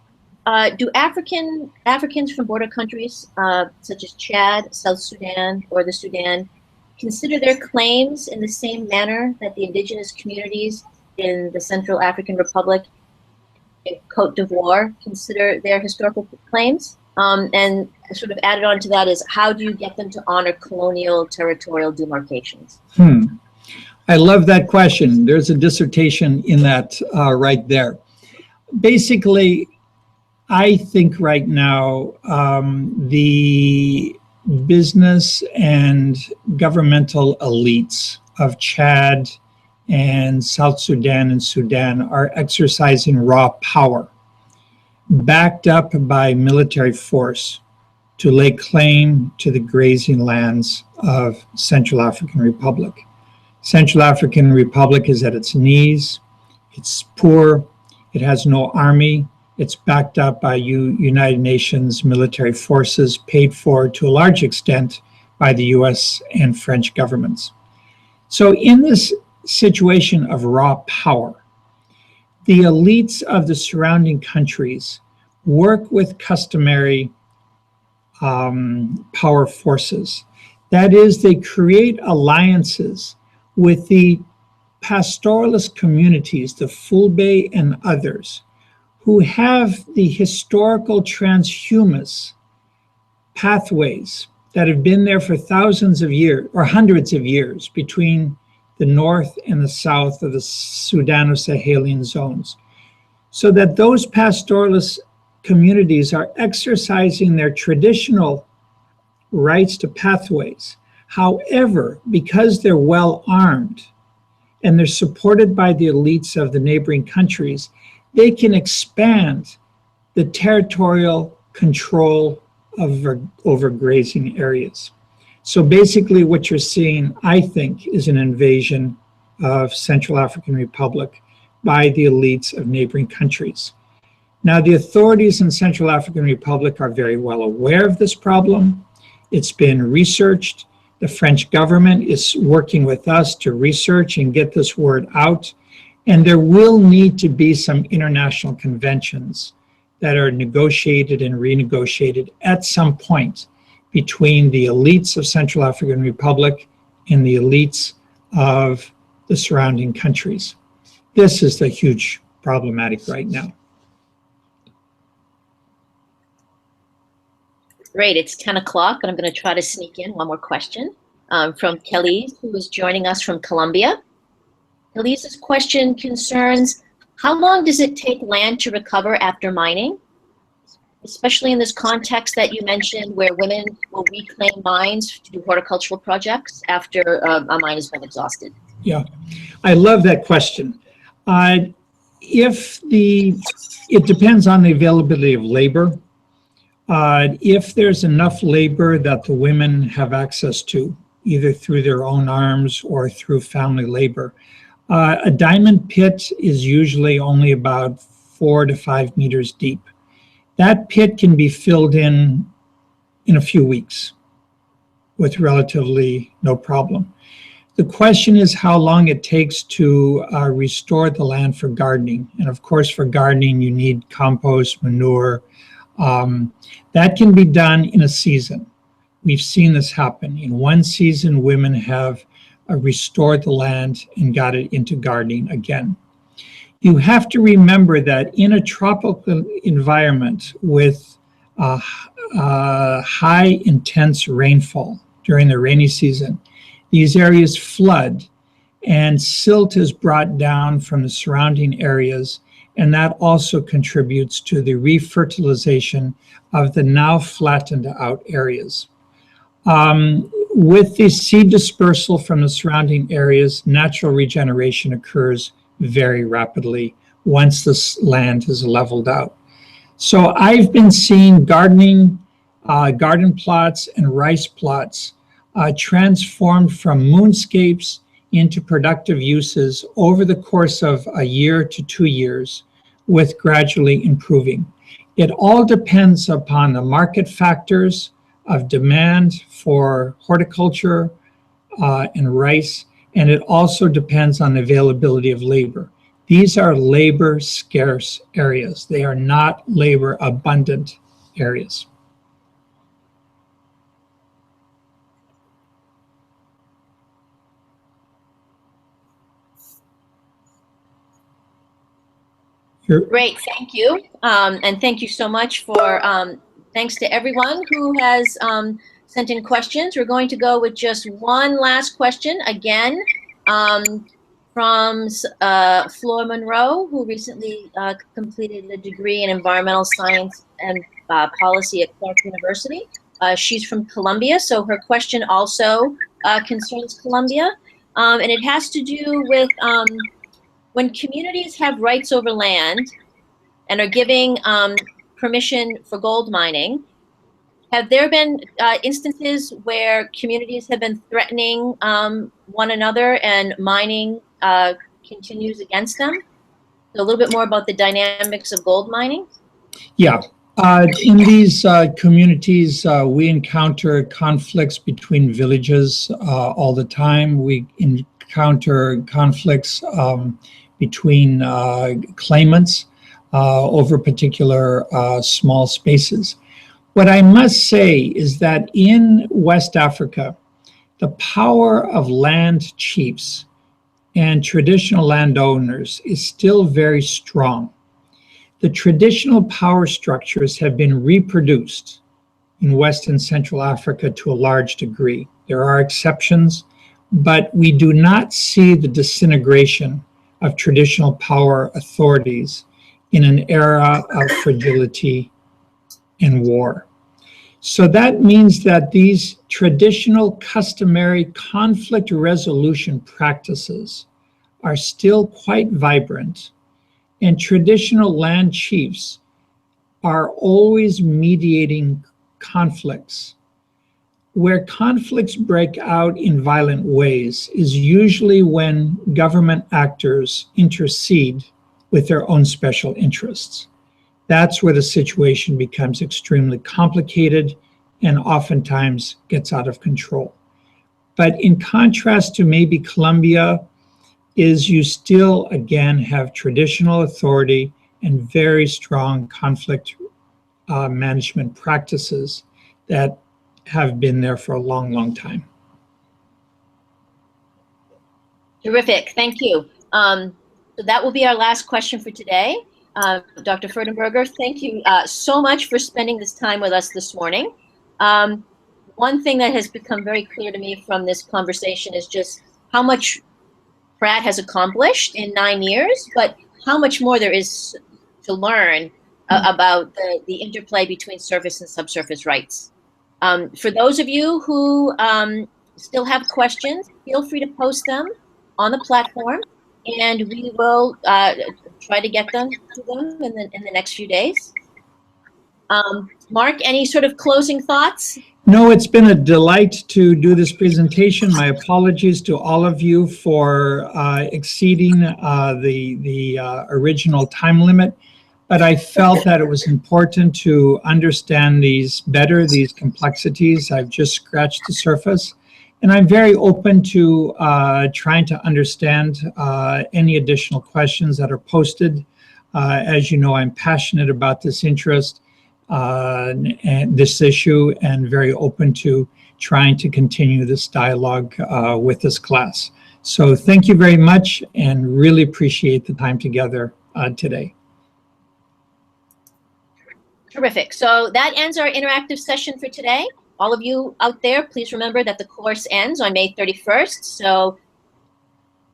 do Africans from border countries such as Chad, South Sudan, or the Sudan consider their claims in the same manner that the indigenous communities in the Central African Republic and Cote d'Ivoire consider their historical claims? And sort of added on to that is, how do you get them to honor colonial territorial demarcations? I love that question. There's a dissertation in that right there. Basically, I think right now the business and governmental elites of Chad and South Sudan and Sudan are exercising raw power, backed up by military force, to lay claim to the grazing lands of Central African Republic. Central African Republic is at its knees, it's poor, it has no army, it's backed up by United Nations military forces, paid for to a large extent by the US and French governments. So in this situation of raw power, the elites of the surrounding countries work with customary power forces. That is, they create alliances with the pastoralist communities, the Fulbe and others, who have the historical transhumus pathways that have been there for thousands of years or hundreds of years between the north and the south of the Sudano-Sahelian zones, so that those pastoralist communities are exercising their traditional rights to pathways. However, because they're well armed and they're supported by the elites of the neighboring countries, they can expand the territorial control overgrazing areas. So basically what you're seeing, I think, is an invasion of Central African Republic by the elites of neighboring countries. Now, the authorities in Central African Republic are very well aware of this problem. It's been researched. The French government is working with us to research and get this word out. And there will need to be some international conventions that are negotiated and renegotiated at some point between the elites of Central African Republic and the elites of the surrounding countries. This is the huge problematic right now. Great, it's 10 o'clock, and I'm going to try to sneak in one more question from Kelly, who is joining us from Colombia. Elise's question concerns, how long does it take land to recover after mining? Especially in this context that you mentioned where women will reclaim mines to do horticultural projects after a mine has been exhausted. Yeah, I love that question. It depends on the availability of labor. If there's enough labor that the women have access to, either through their own arms or through family labor, a diamond pit is usually only about 4 to 5 meters deep. That pit can be filled in a few weeks with relatively no problem. The question is how long it takes to restore the land for gardening. And of course, for gardening, you need compost, manure. That can be done in a season. We've seen this happen. In one season, women have restored the land and got it into gardening again. You have to remember that in a tropical environment with high intense rainfall during the rainy season, these areas flood and silt is brought down from the surrounding areas, and that also contributes to the refertilization of the now flattened out areas. With the seed dispersal from the surrounding areas, natural regeneration occurs very rapidly once this land is leveled out. So I've been seeing garden plots and rice plots transformed from moonscapes into productive uses over the course of a year to 2 years, with gradually improving. It all depends upon the market factors of demand for horticulture and rice, and it also depends on the availability of labor. These are labor scarce areas. They are not labor abundant areas. Great, thank you. And thank you so much for, thanks to everyone who has sent in questions. We're going to go with just one last question, again, from Flora Monroe, who recently completed a degree in environmental science and policy at Clark University. She's from Colombia, so her question also concerns Colombia. And it has to do with when communities have rights over land and are giving permission for gold mining, have there been instances where communities have been threatening one another and mining continues against them? So a little bit more about the dynamics of gold mining? Yeah. In these communities, we encounter conflicts between villages all the time. We encounter conflicts between claimants over particular small spaces. What I must say is that in West Africa, the power of land chiefs and traditional landowners is still very strong. The traditional power structures have been reproduced in West and Central Africa to a large degree. There are exceptions, but we do not see the disintegration of traditional power authorities in an era of fragility and war. So that means that these traditional customary conflict resolution practices are still quite vibrant, and traditional land chiefs are always mediating conflicts. Where conflicts break out in violent ways is usually when government actors intercede with their own special interests. That's where the situation becomes extremely complicated and oftentimes gets out of control. But in contrast to maybe Colombia, is you still again have traditional authority and very strong conflict management practices that have been there for a long, long time. Terrific, thank you. So that will be our last question for today. Dr. Freudenberger, thank you so much for spending this time with us this morning. One thing that has become very clear to me from this conversation is just how much Pratt has accomplished in 9 years, but how much more there is to learn about the interplay between surface and subsurface rights. For those of you who still have questions, feel free to post them on the platform, and we will try to get them to them in the next few days. Mark, any sort of closing thoughts? No, it's been a delight to do this presentation. My apologies to all of you for exceeding the original time limit, but I felt that it was important to understand these better, these complexities. I've just scratched the surface, and I'm very open to trying to understand any additional questions that are posted. As you know, I'm passionate about this interest and this issue, and very open to trying to continue this dialogue with this class. So thank you very much, and really appreciate the time together today. Terrific. So that ends our interactive session for today. All of you out there, please remember that the course ends on May 31st. So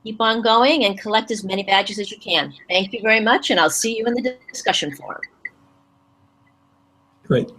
keep on going and collect as many badges as you can. Thank you very much, and I'll see you in the discussion forum. Great.